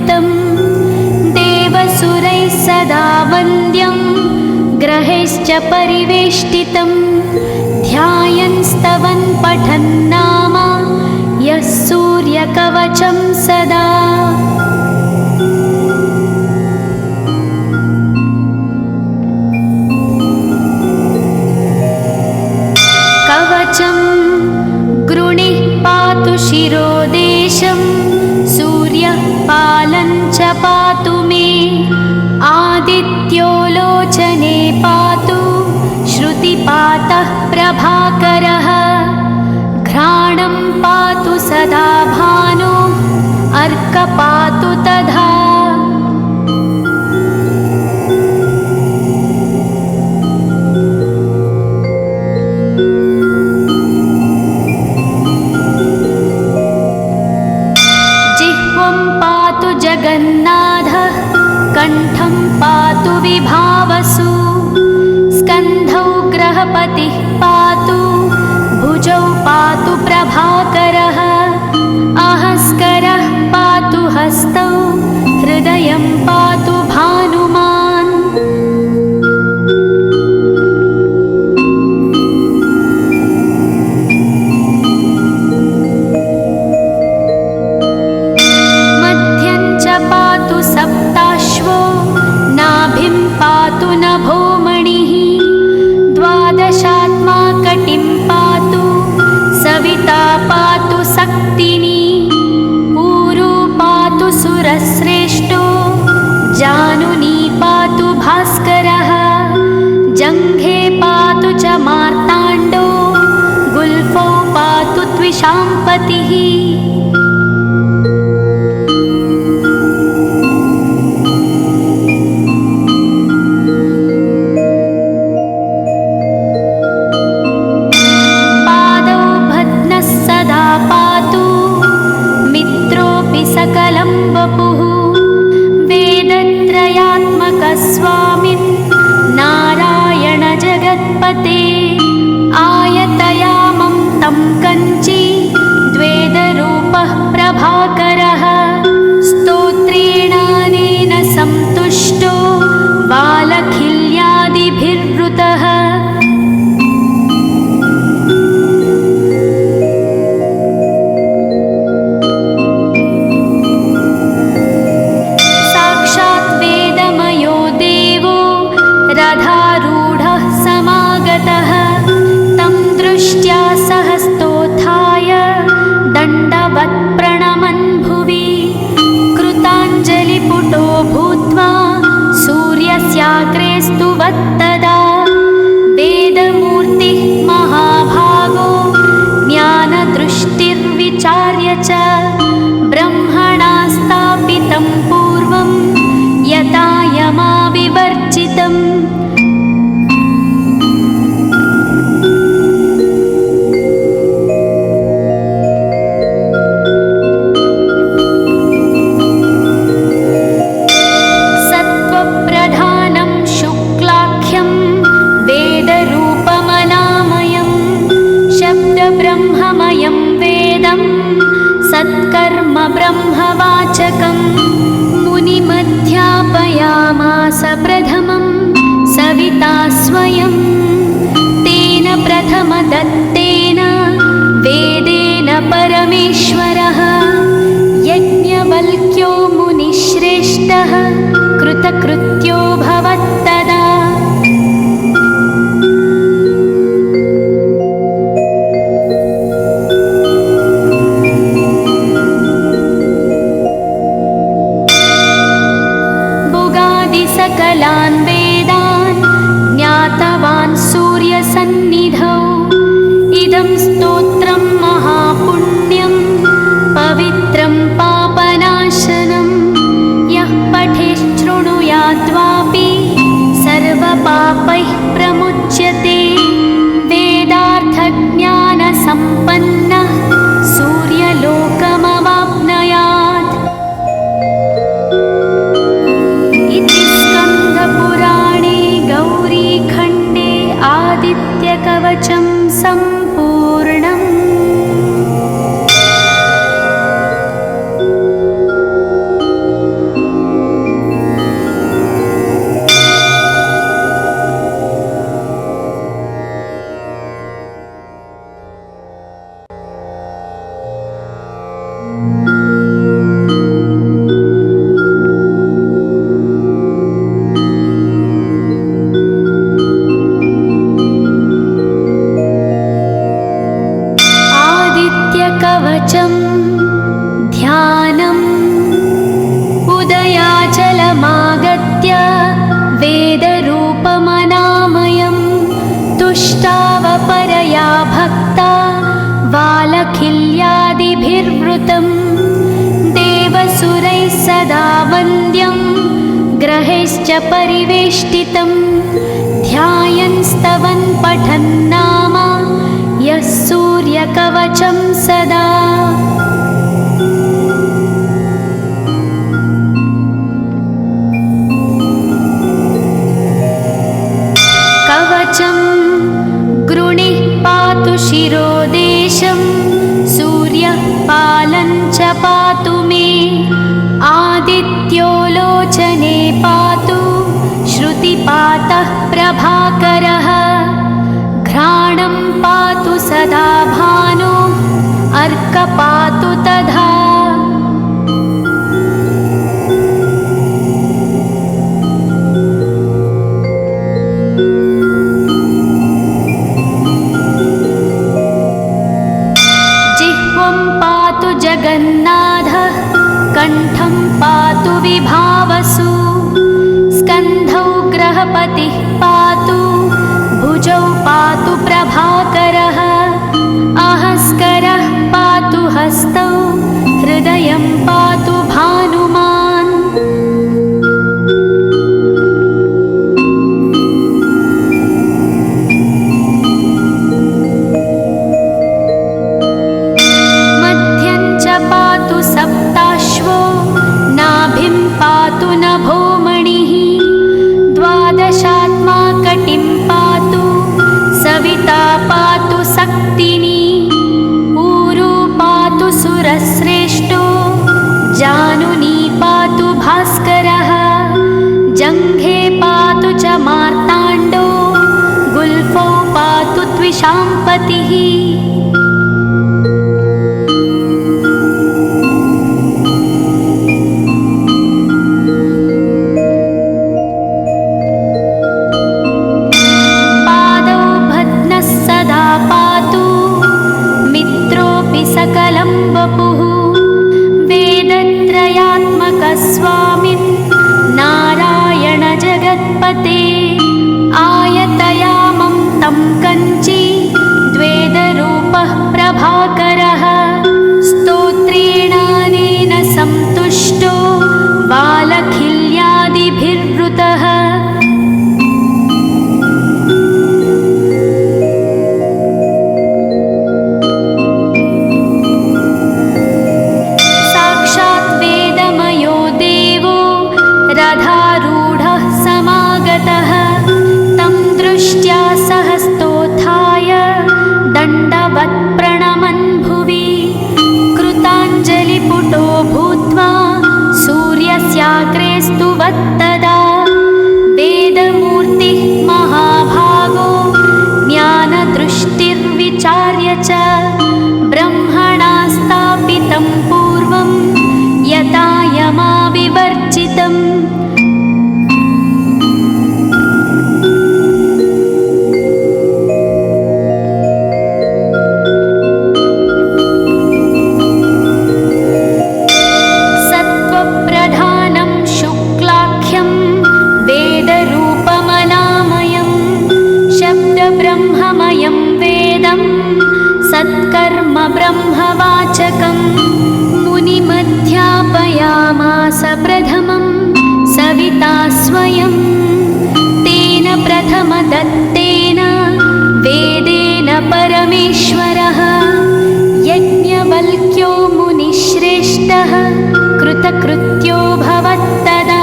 विवृतं देवसुरैः सदा वन्द्यं ग्रहैश्च परिवेष्टितं ध्यायन् स्तवन् पठन् नाम यः सूर्यकवचं सदा। कवचं गृणिः पातु शिरोदेशं सूर्यः पालं च पातु मे आदित्यो लोचने पातु श्रुतिपातः प्रभाकरः घ्राणं पातु सदा भानो अर्क पातु तथा। जगन्नाथः कण्ठं पातु विभावसु स्कन्धौ ग्रहपतिः पातु भुजौ पातु प्रभाकरः अहस्करः पातु हस्तौ हृदयं पातु भानुमान्। सप्ताश्वो नाभिं पातु नभोमणिः द्वादशात्मा कटिं पातु सविता पातु सक्तिनी ऊरू पातु सुरश्रेष्ठो जानुनी पातु भास्करः जङ्घे पातु च मार्ताण्डो गुल्फौ पातु त्विषाम्पतिः। सकलं वपुः वेदत्रयात्मकस्वामिन् नारायण जगत्पते आयतयामं तं कञ्ची द्वेदरूपः प्रभाकरः स्तोत्रेणानेन संतुष्टो बालखिल्यादिभिर्वृतः। रथारूढः समागतः तं दृष्ट्या सहस्तोत्थाय दण्डवत् प्रणमन् भुवि कृताञ्जलिपुटो भूत्वा सूर्यस्याग्रे स्तुवत्तदा वेदमूर्तिः महाभागो ज्ञानदृष्टिर्विचार्य च ब्रह्मणा स्थापितं पूर्वं यथा यमाविवर्जितम्। सत्त्वप्रधानं शुक्लाख्यं वेदरूपमनामयं शब्दब्रह्ममयं वेदं सत्कर्म ब्रह्मवाचकं मुनिमध्यापयामास प्रथमं सविता स्वयं तेन प्रथमदत्तेन वेदेन परमेश्वरः यज्ञवल्क्यो मुनिश्रेष्ठः कृतकृत्यो भवत्तदा। सकलान् वेदान् ज्ञातवान् सूर्यसन्निधौ इदं स्तोत्रं महापुण्यं पवित्रं पापनाशनं यः पठेच्छृणुयाद्वापि परिवृतं देवसुरैः सदा वन्द्यं ग्रहैश्च परिवेष्टितं ध्यायन् स्तवन् पठन् नाम यः सूर्यकवचं सदा। कवचं गृणिः पातु शिरोदेशं सूर्यः पालं च पातु मे आदित्यो लोचने पातु श्रुतिपातः प्रभाकरः घ्राणं पातु सदा भानो अर्क पातु तथा। जगन्नाथः कण्ठं पातु विभावसु स्कन्धौ ग्रहपतिः पातु भुजौ पातु प्रभाकरः अहस्करः पातु हस्तौ हृदयं पातु भानुमान्। सप्ताश्वो नाभिं पातु नभोमणिः द्वादशात्मा कटिं पातु सविता पातु सक्तिनी ऊरू पातु सुरश्रेष्ठो जानुनी पातु भास्करः जङ्घे पातु च मार्ताण्डो गुल्फौ पातु त्विषाम्पतिः। सकलं वपुः वेदत्रयात्मकस्वामिन् नारायण जगत्पते आयतयामं तं कञ्ची द्वेदरूपः प्रभाकरः स्तोत्रेणानेन सन्तुष्टो बालखिल्यादिभिर्वृतः। रथारूढः समागतः तं दृष्ट्या सहस्तोत्थाय दण्डवत् प्रणमन् भुवि कृताञ्जलिपुटो भूत्वा सूर्यस्याग्रे स्तुवत्तदा वेदमूर्तिः महाभागो ज्ञानदृष्टिर्विचार्य च ब्रह्मणा स्थापितं पूर्वं यथा यमाविवर्जितम्। सत्त्वप्रधानं शुक्लाख्यं वेदरूपमनामयं शब्दब्रह्ममयं वेदं सत्कर्म ब्रह्मवाचकं मुनिमध्यापयामास प्रथमं सविता स्वयं तेन प्रथमदत्तेन वेदेन परमेश्वरः यज्ञवल्क्यो मुनिश्रेष्ठः कृतकृत्यो भवत्तदा।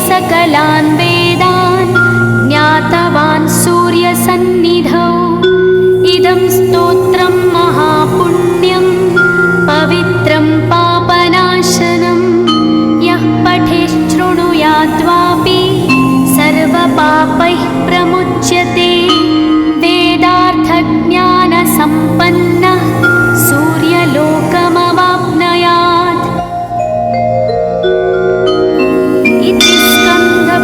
सकलान् वेदान् ज्ञातवान् सूर्यसन्निधौ इदं स्तोत्रं महापुण्यं पवित्रं पापनाशनं यः पठेच्छृणुयाद्वापि सर्वपापैः प्रमुच्यते वेदार्थज्ञानसम्पन्नः सूर्यलोकमवाप्नुयात्।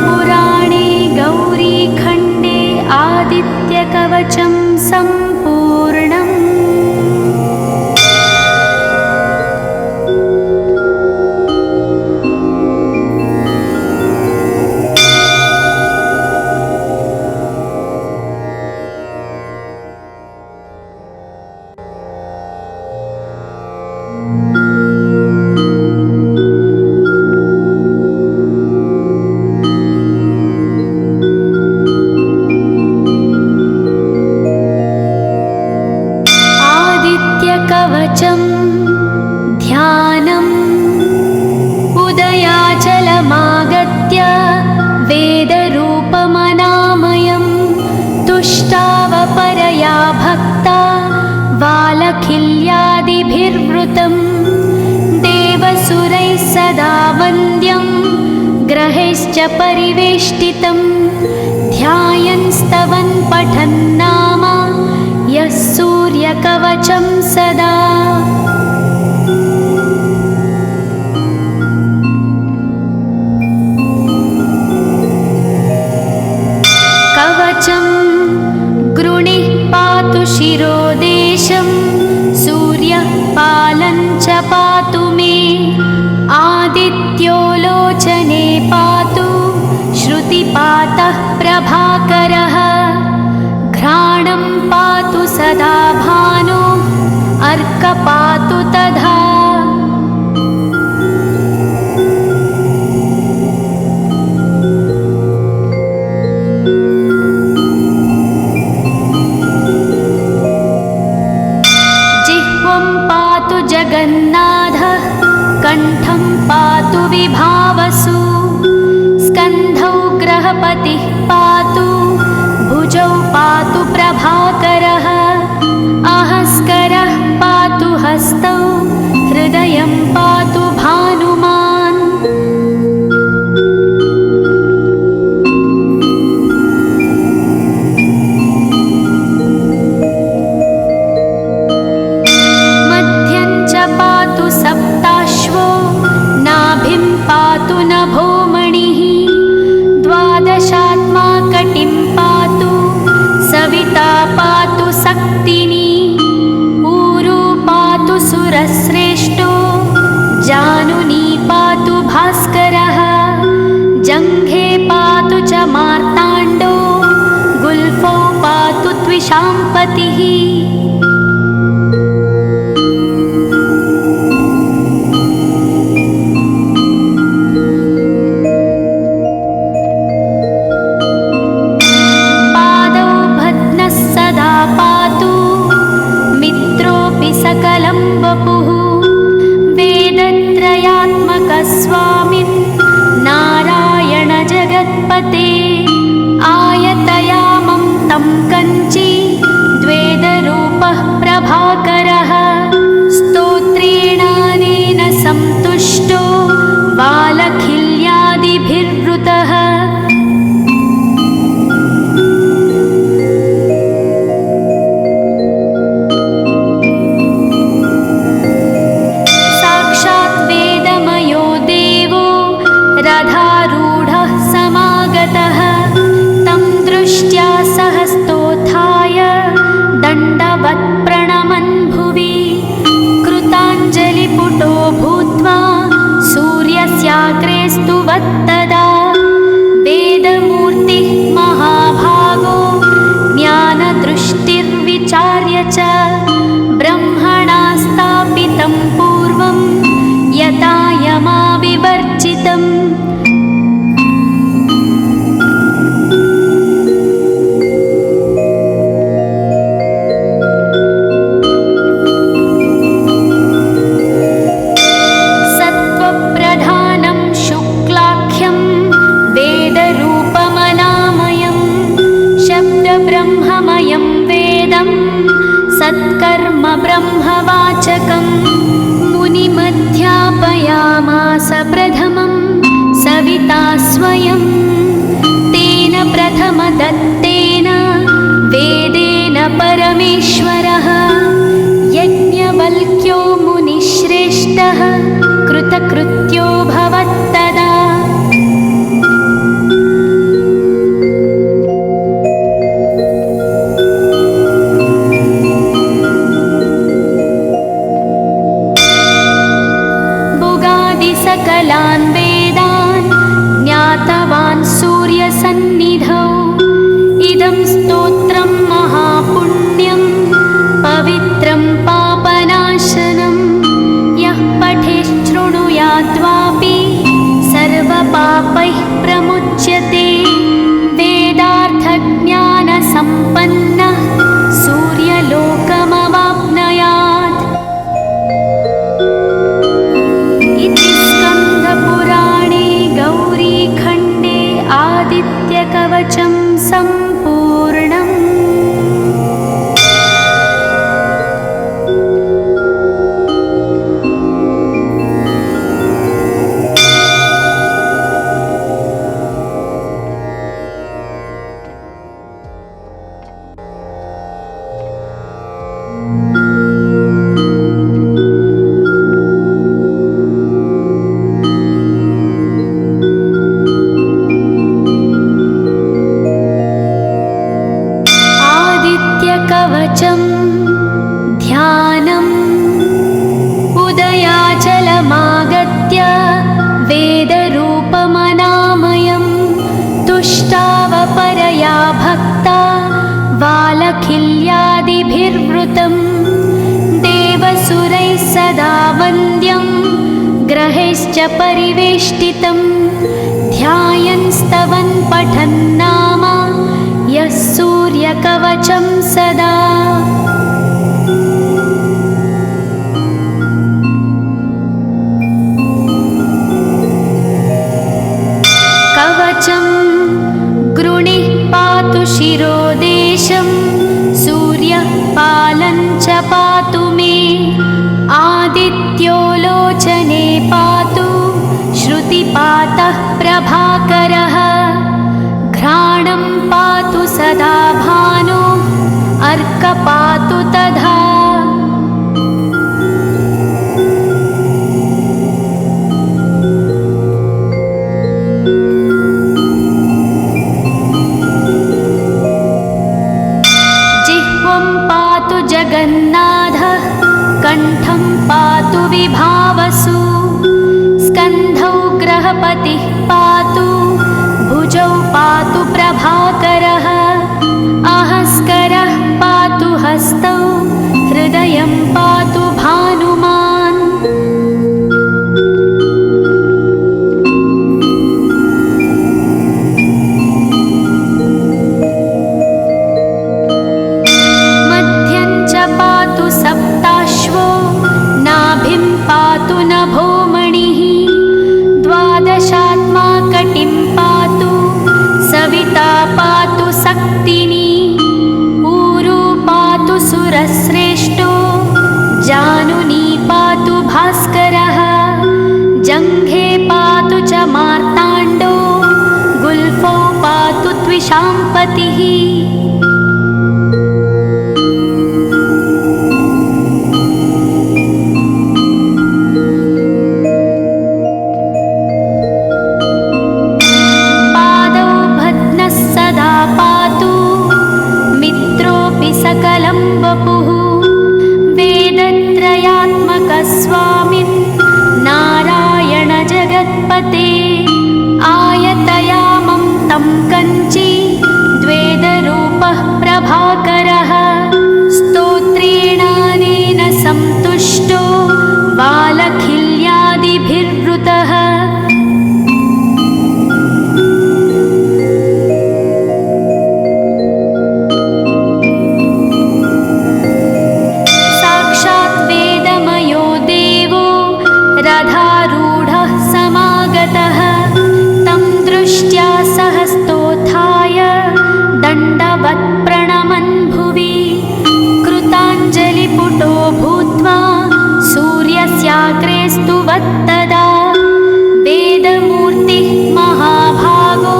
पुराणे गौरीखण्डे आदित्यकवचं सम्पूर्णम्। परया भक्ता वालखिल्यादिभिर्वृतं देवसुरैः सदा वन्द्यं ग्रहैश्च परिवेष्टितं ध्यायन् स्तवन् पठन् नाम यः सूर्यकवचं सदा। कवचं गृणिः पातु शिरोदेशं सूर्यः पालं च पातु मे आदित्यो लोचने पातु श्रुतिपातः प्रभाकरः घ्राणं पातु सदा भानो अर्क पातु तथा। जिह्वं पातु जगन्नाथः कण्ठं पातु विभावसु स्कन्धौ ग्रहपतिः पातु भुजौ पातु प्रभाकरः अहस्करः पातु हस्तौ हृदयं पातु भानुमान्। मध्यं च पातु सप्ताश्वो नाभिं पातु नभोमणिः द्वादशात्मा कटिं पातु सविता पातु सक्तिनी ऊरू पातु सुरश्रेष्ठो जानुनी पातु भास्करः जङ्घे पातु च मार्ताण्डो गुल्फौ पातु त्विषाम्पतिः। सकलं वपुः वेदत्रयात्मकस्वामिन् नारायण जगत्पते आयतयामं तं कञ्ची द्वेदरूपः प्रभाकरः स्तोत्रेणानेन सन्तुष्टो वालखिल्यादिभिर्वृतः। रथारूढः समागतः तं दृष्ट्या सहस्तोत्थाय दण्डवत् प्रणमन् भुवि कृताञ्जलिपुटो भूत्वा सूर्यस्याग्रे स्तुवत्तदा वेदमूर्तिः महाभागो ज्ञानदृष्टिर्विचार्य च ब्रह्मणा स्थापितं पूर्वं यथा यमाविवर्जितम्। सत्त्वप्रधानं शुक्लाख्यं वेदरूपमनामयं शब्दब्रह्ममयं वेदं सत्कर्म ब्रह्मवाचकं मुनिमध्यापयामास प्रथमं सविता स्वयं तेन प्रथमदत्तेन वेदेन परमेश्वरः यज्ञवल्क्यो मुनिश्रेष्ठः कृतकृत्यो भवत्तदा। सकलान् वेदान् ज्ञातवान् सूर्यसन्निधौ इदं स्तोत्रं महापुण्यं पवित्रं पापनाशनं यः पठेत् शृणुयात् आदित्यकवचं ध्यानम् उदयाचलमागत्य वेदरूपमनामयं तुष्टावपरया भक्ता वालखिल्यादिभिर्वृतं देवसुरैः सदा वन्द्यं ग्रहैश्च परिवेष्टितं ध्यायन् स्तवन् पठन् नाम यः सूर्यकवचं सदा। कवचं गृणिः पातु शिरोदेशं सूर्यः पालं च पातु मे आदित्यो लोचने पातु श्रुतिपातः प्रभाकरः घ्राणं पातु सदा भानो अर्क पातु तथा। जिह्वं पातु जगन्नाथः कण्ठं पातु विभावसु स्कन्धौ ग्रहपतिः पातु भुजौ पातु प्रभाकरः अहस्करः पातु हस्तौ हृदयं पातु भानुमान्। मध्यं च पातु सप्ताश्वो नाभिं पातु नभोमणिः द्वादशात्मा कटिं पातु सविता पातु सक्तिनी ऊरू पातु सुरश्रेष्ठो जानुनी पातु भास्करः जङ्घे पातु च मार्ताण्डो गुल्फौ पातु त्विषाम्पतिः। सकलं वपुः वेदत्रयात्मकस्वामिन् नारायण जगत्पते आयतयामं तं कञ्ची द्वेदरूपः प्रभाकरः स्तोत्रेणानेन सन्तुष्टो वालखिल्यादिभिर्वृतः रथारूढः समागतः तं दृष्ट्या सहस्तोत्थाय दण्डवत् प्रणमन् भुवि कृताञ्जलिपुटो भूत्वा सूर्यस्याग्रे स्तुवत्तदा वेदमूर्तिः महाभागो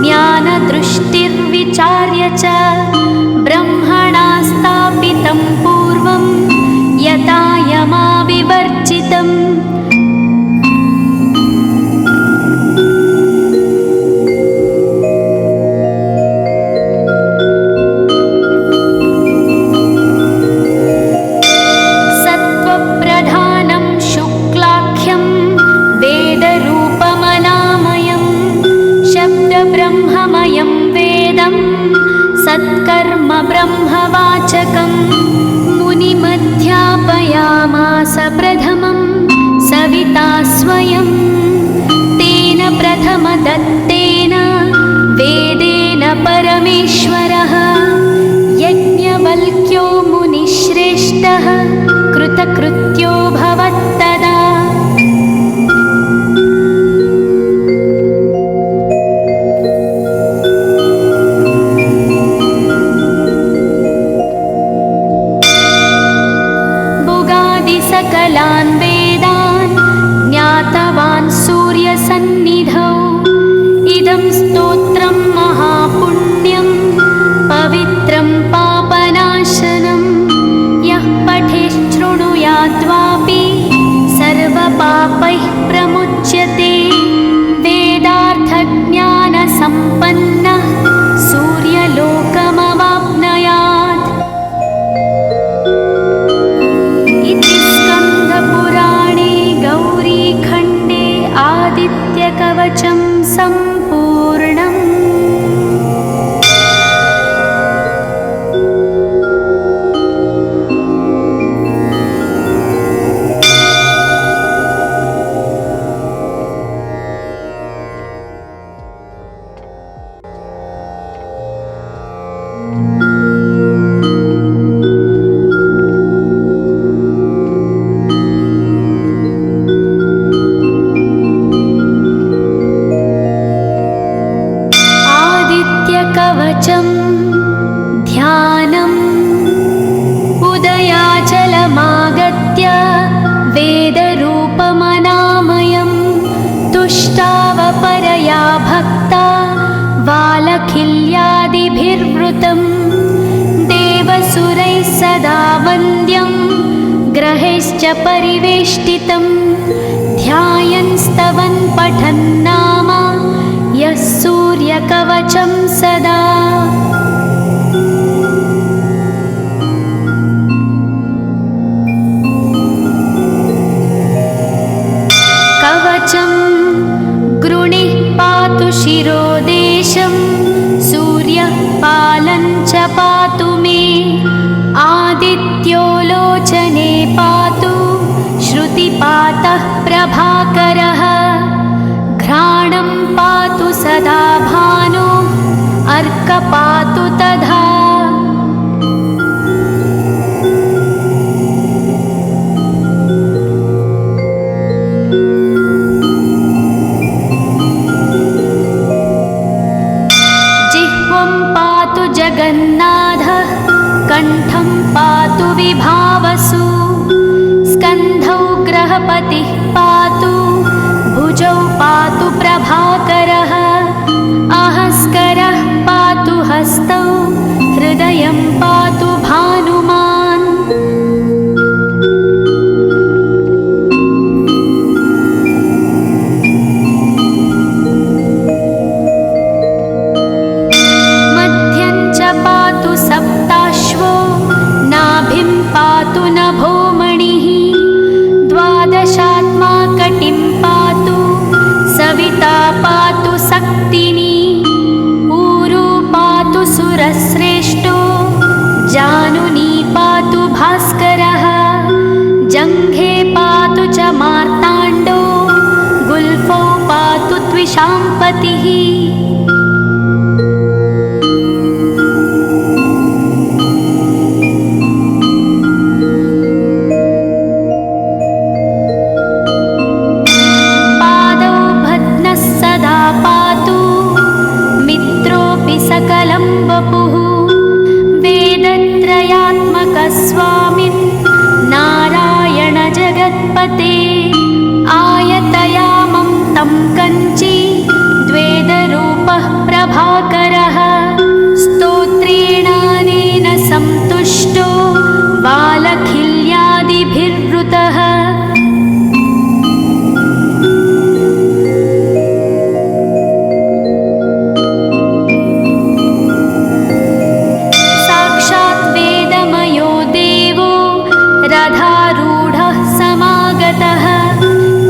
ज्ञानदृष्टिर्विचार्य च ब्रह्मणा स्थापितं पूर्वं यथा यमाविवर्जितम्। सत्त्वप्रधानं शुक्लाख्यं वेदरूपमनामयं शब्दब्रह्ममयं वेदं सत्कर्म ब्रह्मवाचकं मुनिमध्यापयामास प्रथमं सविता स्वयं तेन प्रथमदत्तेन वेदेन परमेश्वरः यज्ञवल्क्यो मुनिश्रेष्ठः कृतकृत्यो भवत्तदा। सकलान् वेदान् ज्ञातवान् सूर्यसन्निधौ इदं स्तोत्रं महापुण्यं पवित्रं पापनाशनं यः पठेच्छृणुयाद्वापि सर्वपापैः प्रमुच्यते वेदार्थज्ञानसम्पन्नः सूर्यलोकमवाप्नुयात्। सदा वन्द्यं ग्रहैश्च परिवेष्टितं ध्यायन्स्तवन् पठन्नाम यः सूर्यकवचं सदा। कवचं गृणिः पातु शिरोदेशं सूर्यः पालं च पातु मे आदित्यो लोचने पातु श्रुतिपातः प्रभाकरः घ्राणं पातु सदा भानो अर्क पातु तथा। जगन्नाथः कण्ठं पातु विभावसु स्कन्धौ ग्रहपतिः पातु भुजौ पातु प्रभाकरः अहस्करः पातु हस्तौ हृदयं पातु भानुमान्। सप्ताश्वो नाभिं पातु नभोमणिः द्वादशात्मा कटिं पातु सविता पातु सक्तिनी ऊरू पातु सुरश्रेष्ठो जानुनी पातु भास्करः जङ्घे पातु च मार्ताण्डो गुल्फौ पातु त्विषाम्पतिः। सकलं वपुः वेदत्रयात्मकस्वामिन् नारायण जगत्पते आयतयामं तं कञ्ची द्वेदरूपः प्रभाकरः स्तोत्रेणानेन संतुष्टो बालखिल्यादिभिर्वृतः। रथारूढः समागतः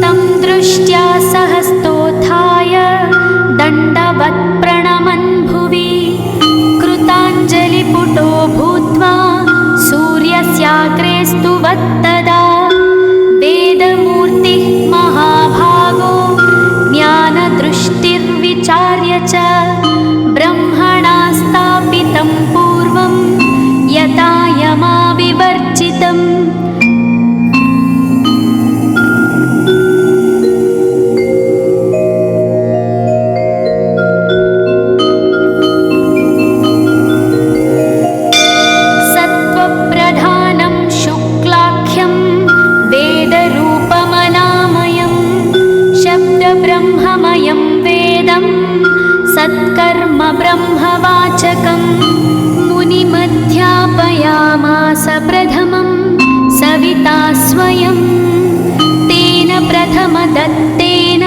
तं दृष्ट्या सहस्तोत्थाय दण्डवत् प्रणमन् भुवि कृताञ्जलिपुटो भूत्वा सूर्यस्याग्रे स्तुवत्तदा वेदमूर्तिः महाभागो ज्ञानदृष्टिर्विचार्य च ब्रह्मणा स्थापितं पूर्वं यथा यमाविवर्जितम्। सत्त्वप्रधानं शुक्लाख्यं वेदरूपमनामयं शब्दब्रह्ममयं वेदं सत्कर्म ब्रह्मवाचकम् मुनिमध्यापयामास प्रथमं सविता स्वयं तेन प्रथमदत्तेन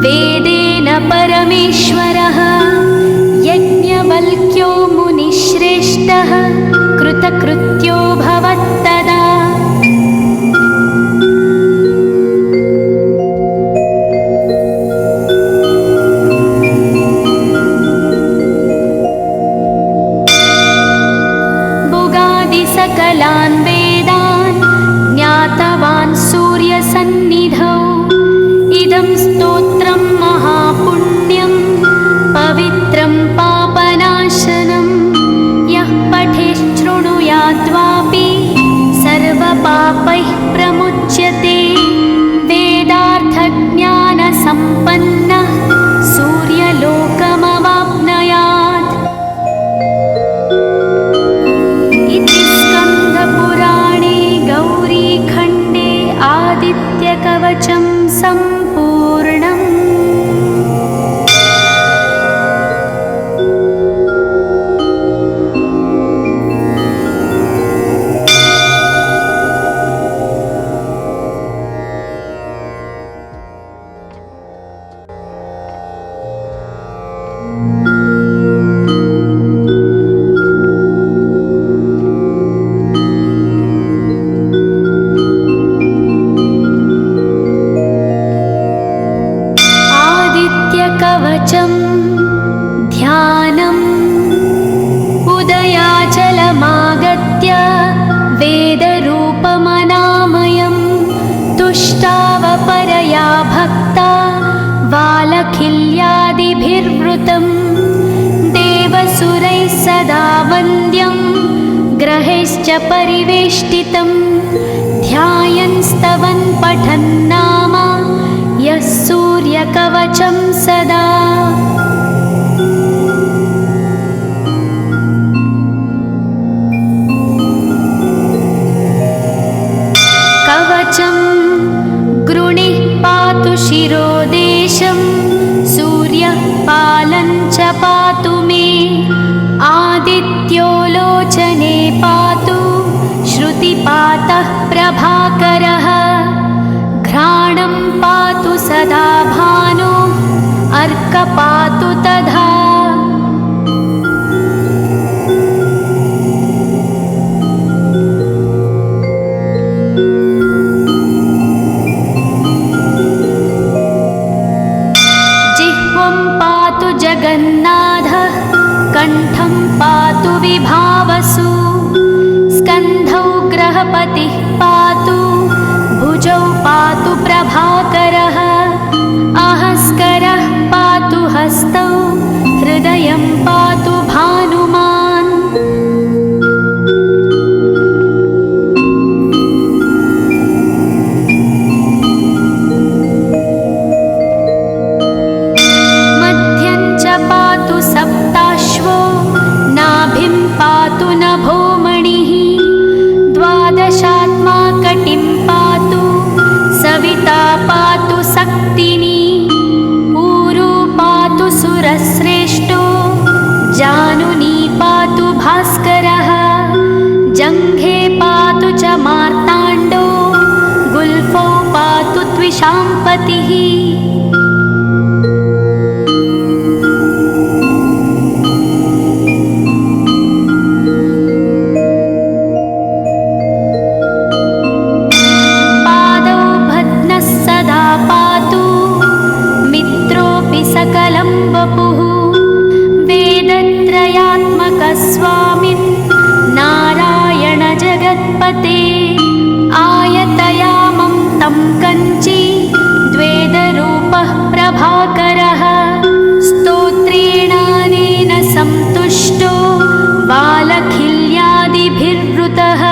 वेदेन परमेश्वरः यज्ञवल्क्यो मुनिश्रेष्ठः कृतकृत्यो भवत्तदा। सकलान् वेदान् ज्ञातवान् सूर्यसन्निधौ इदं स्तोत्रं महापुण्यं पवित्रं पापनाशनं यः पठेच्छृणुयाद्वापि सर्वपापैः प्रमुच्यते वेदार्थज्ञानसम्पन्नः सूर्यलोकमवाप्नुयात्। स्कन्दपुराणे गौरीखण्डे आदित्यकवचं सम्पूर्णम्। परिवेष्टितं ध्यायन् स्तवन् पठन् नाम यः सूर्यकवचं सदा। कवचं गृणिः पातु शिरोदेशं सूर्यः पालं च पातु मे आदित्यो लोचने पातु श्रुतिपातः प्रभाकरः घ्राणं पातु सदा भानो अर्क पातु तथा। जिह्वं पातु जगन्नाथः कण्ठं पातु विभावसु स्कन्धौ ग्रहपतिः पातु भुजौ पातु प्रभाकरः अहस्करः पातु हस्तौ हृदयं पातु भानुमान्। मध्यं च पातु सप्ताश्वो नाभिं पातु नभोमणिः द्वादशात्मा कटिं पातु सविता पातु सक्तिनी ऊरू पातु सुरश्रेष्ठो जानुनी पातु भास्करः जङ्घे पातु च मार्ताण्डो गुल्फौ पातु त्विषाम्पतिः। सकलं वपुः वेदत्रयात्मकस्वामिन् नारायण जगत्पते आयतयामं तं कञ्ची द्वेदरूपः प्रभाकरः स्तोत्रेणानेन सन्तुष्टो बालखिल्यादिभिर्वृतः।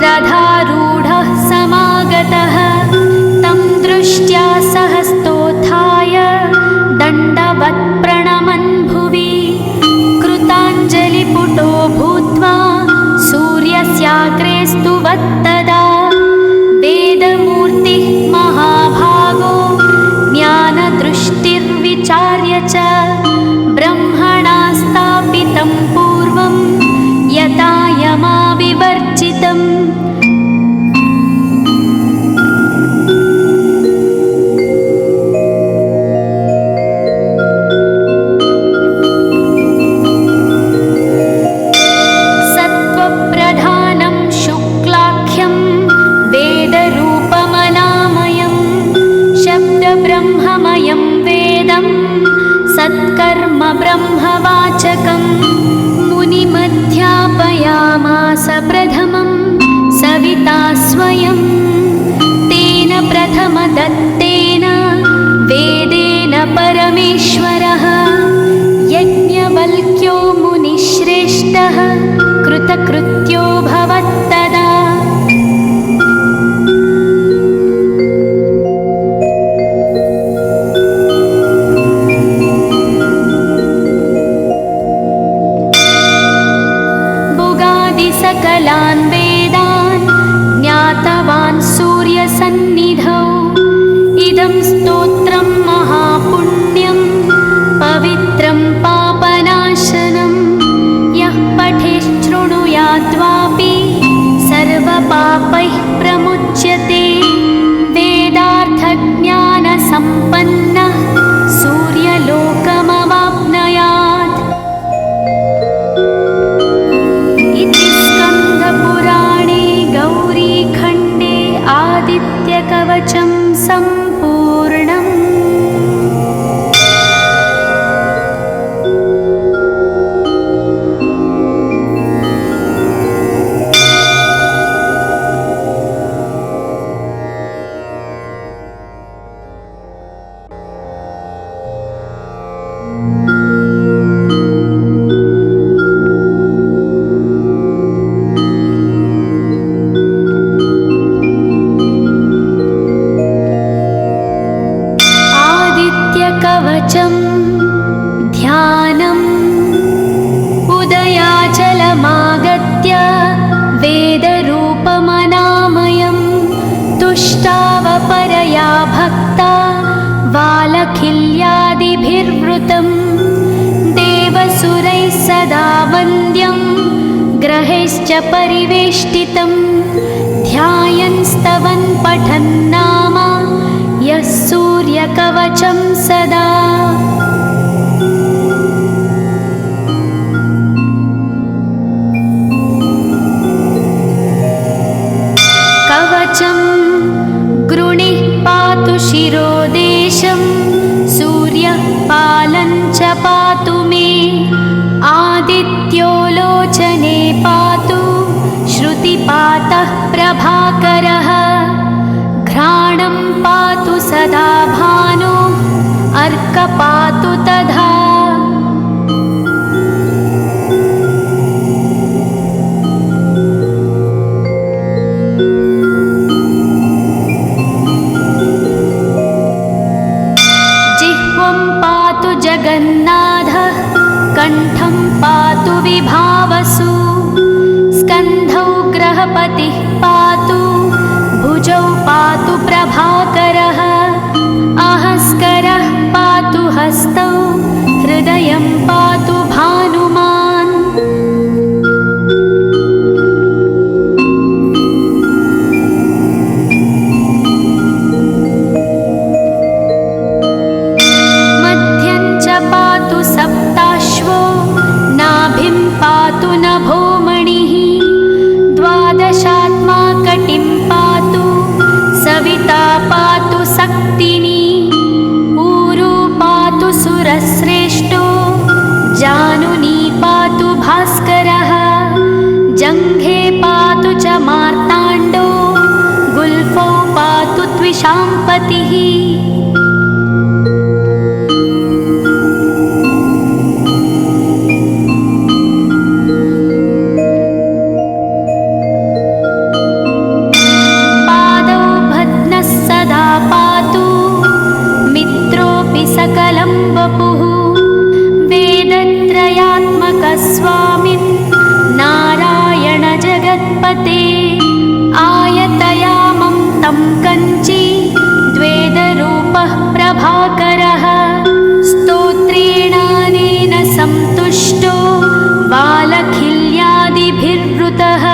रथारूढः समागतः तं दृष्ट्या सहस्तोत्थाय दण्डवत् प्रणमन् भुवि कृताञ्जलिपुटो भूत्वा सूर्यस्याग्रे स्तुवत्तदा वेदमूर्तिः महाभागो ज्ञानदृष्टिर्विचार्य च ब्रह्मणा स्थापितं पूर्वं यथा यमाविवर्जितम्। सत्त्वप्रधानं शुक्लाख्यं वेदरूपमनामयं शब्दब्रह्ममयं वेदं सत्कर्म ब्रह्मवाचकं मुनिमध्यापयामास प्रथमं सविता स्वयं तेन प्रथमदत्तेन वेदेन परमेश्वरः यज्ञवल्क्यो मुनिश्रेष्ठः कृतकृत्यो भवत्तदा। सकलान् वेदान् ज्ञातवान् सूर्यसन्निधौ इदं स्तोत्रं महापुण्यं पवित्रं पापनाशनं यः पठेच्छृणुयाद्वापि सर्वपापैः प्रमुच्यते वेदार्थज्ञानसम्पन्नः सूर्यलोकमवाप्नुयात्। इति स्कन्दपुराणे गौरीखण्डे आदित्यकवचं सम्पूर्णम्। विवृतं देवसुरैः सदा वन्द्यं ग्रहैश्च परिवेष्टितं ध्यायन् स्तवन् पठन् नाम यः सूर्यकवचं सदा। कवचं गृणिः पातु शिरोदेशं सूर्यः पालं च पातु मे आदित्यो लोचने पातु श्रुतिपातः प्रभाकरः घ्राणं पातु सदा भानो अर्कपातु तथा। जिह्वं पातु जगन्नाथः कण्ठं पातु विभावसु स्कन्धौ ग्रहपतिः पातु भुजौ पातु प्रभाकरः अहस्करः पातु हस्तौ हृदयं पातु भानुमान्। मध्यं च पातु सप्ताश्वो नाभिं पातु नभोमणिः द्वादशात्मा कटिं पातु सविता पातु सक्तिनी ऊरू पातु सुरश्रेष्ठो जानुनी पातु भास्करः जङ्घे पातु च मार्ताण्डो गुल्फौ पातु त्विषाम्पतिः। सकलं वपुः वेदत्रयात्मकस्वामिन् नारायण जगत्पते आयतयामं तं कञ्ची द्वेदरूपः प्रभाकरः स्तोत्रेणानेन सन्तुष्टो बालखिल्यादिभिर्वृतः।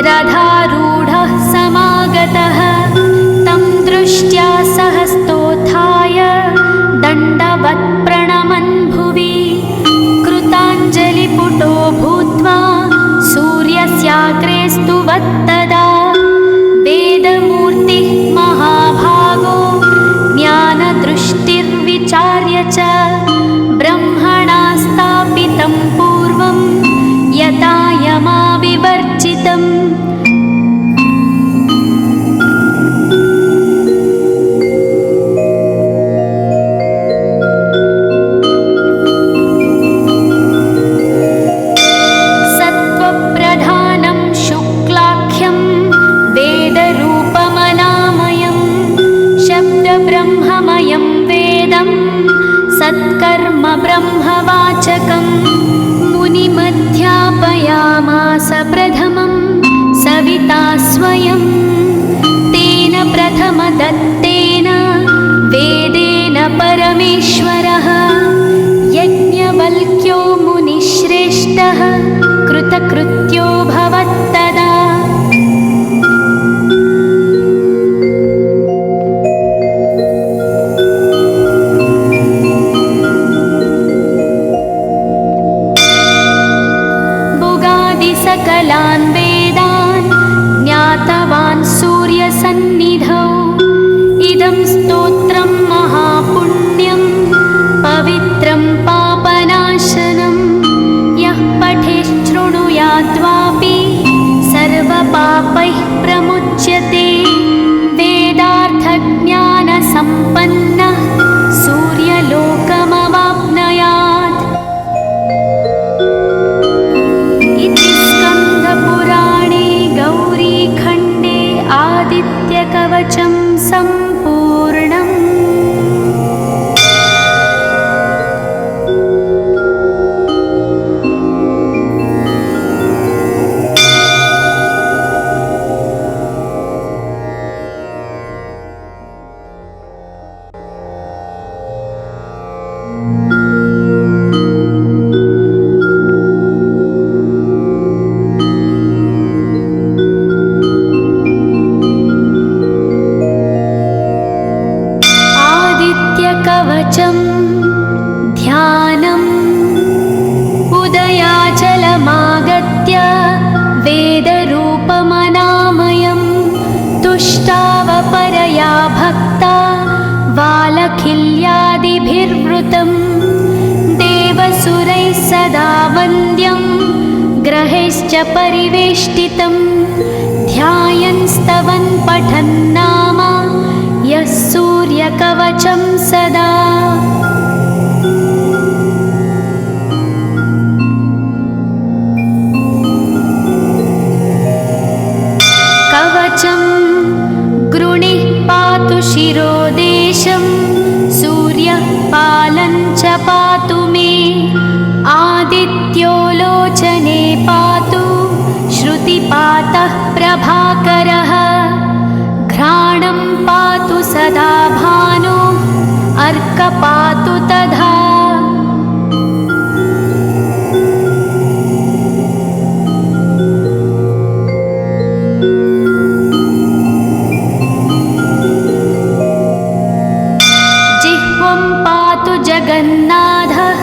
रथारूढः समागतः तं दृष्ट्या सहस्तोत्थाय दण्डवत् प्रणमन् भुवि कृताञ्जलिपुटो भूत्वा सूर्यस्याग्रे स्तुवत्तदा वेदमूर्तिः महाभागो ज्ञानदृष्टिर्विचार्य च ब्रह्मणा स्थापितं पूर्वं यथा यमाविवर्जितम्। सत्त्वप्रधानं शुक्लाख्यं वेदरूपमनामयं शब्दब्रह्ममयं वेदं सत्कर्म ब्रह्मवाचकम् मुनिमध्यापयामास प्रथमं सविता स्वयं तेन प्रथमदत्तेन वेदेन परमेश्वरः यज्ञवल्क्यो मुनिश्रेष्ठः कृतकृत्यो भवत्तदा। सकलान् वेदान् ज्ञातवान् सूर्यसन्निधौ इदं स्तोत्रं महापुण्यं पवित्रं पापनाशनं यः पठेच्छृणुयाद्वापि सर्वपापैः प्रमुच्यते वेदार्थज्ञानसम्पन्नः सूर्यलोकमवाप्नुयात्। इति स्कन्दपुराणे गौरीखण्डे आदित्यकवचं सम्पूर्णम्। कवचं ध्यानम् उदयाचलमागत्य वेदरूपमनामयं तुष्टावपरया भक्ता वालखिल्यादिभिर्वृतं देवसुरैः सदा वन्द्यं ग्रहैश्च परिवेष्टितं ध्यायन् स्तवन् पठन् नाम यः सूर्यकवचं सदा। कवचं गृणिः पातु शिरोदेशं सूर्यः पालं च पातु मे आदित्यो लोचने पातु श्रुतिपातः प्रभाकरः घ्राणं पातु सदा भानो अर्कपातु तथा। जिह्वं पातु जगन्नाथः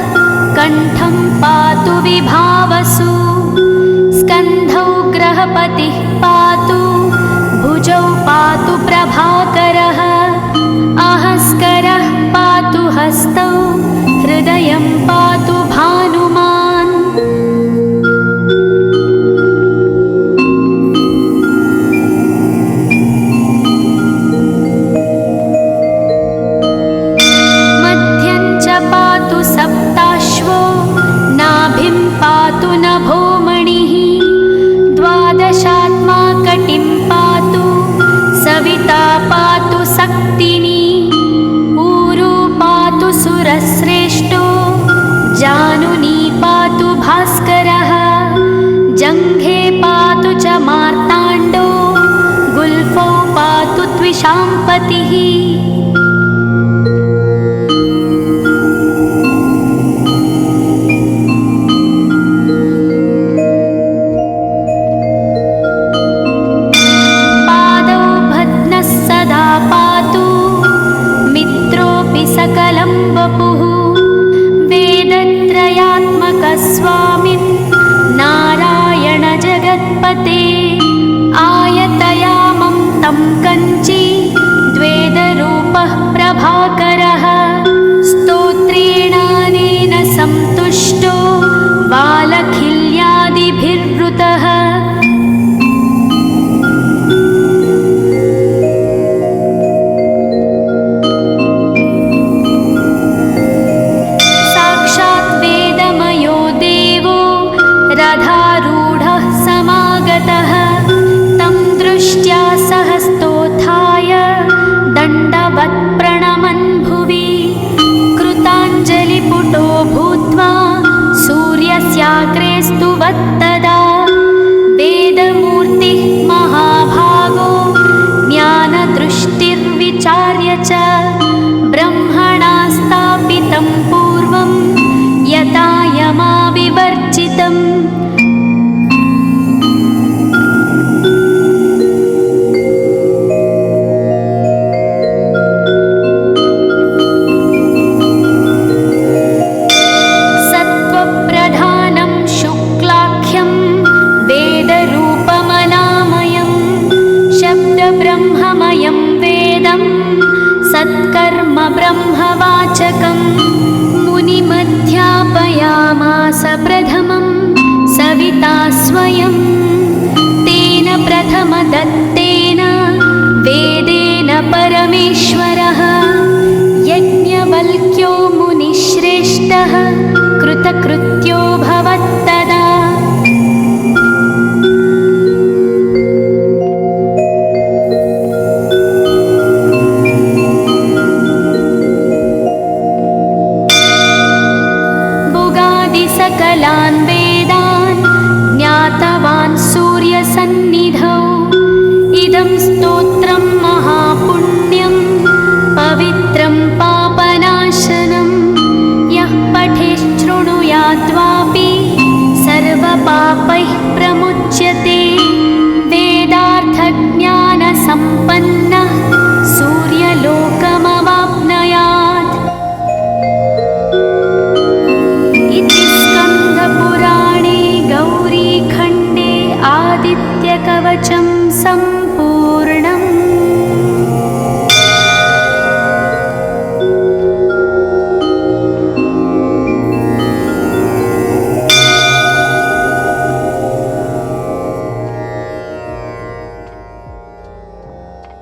कण्ठं पातु विभावसु स्कन्धौ ग्रहपतिः पातु भुजौ पातु प्रभाकरः अहस्करः पातु हस्तौ हृदयं पातु भानुमान्। मध्यं च पातु सप्ताश्वो नाभिं पातु नभोमणिः द्वादशात्मा कटिं पातु सविता पातु सक्तिनी ऊरू पातु सुरश्रेष्ठो जानुनी पातु भास्करः जङ्घे पातु च मार्ताण्डो गुल्फौ पातु त्विषाम्पतिः। सकलं वपुः वेदत्रयात्मकस्वामिन् नारायण जगत्पते आयतयामं तं कञ्ची द्वेदरूपः प्रभाकरः स्तोत्रेणानेन सन्तुष्टो वालखिल्यादिभिर्वृतः। रथारूढः समागतः तं दृष्ट्या सहस्तोत्थाय दण्डवत् प्रणमन् भुवि कृताञ्जलिपुटो भूत्वा सूर्यस्याग्रे स्तुवत्तदा वेदमूर्तिः महाभागो ज्ञानदृष्टिर्विचार्य च ब्रह्मणा स्थापितं पूर्वं यथा यमाविवर्जितम्। सत्त्वप्रधानं शुक्लाख्यं वेदरूपमनामयं शब्दब्रह्ममयं वेदं सत्कर्म ब्रह्मवाचकम् मुनिमध्यापयामास प्रथमं सविता स्वयं तेन प्रथमदत्तेन वेदेन परमेश्वरः यज्ञवल्क्यो मुनिश्रेष्ठः कृतकृत्यो भवत्तदा। सकलान् वेदान् ज्ञातवान् सूर्यसन्निधौ इदं स्तोत्रं महापुण्यं पवित्रं पापनाशनं यः पठेच्छृणुयात् कवचं सम्भारयन्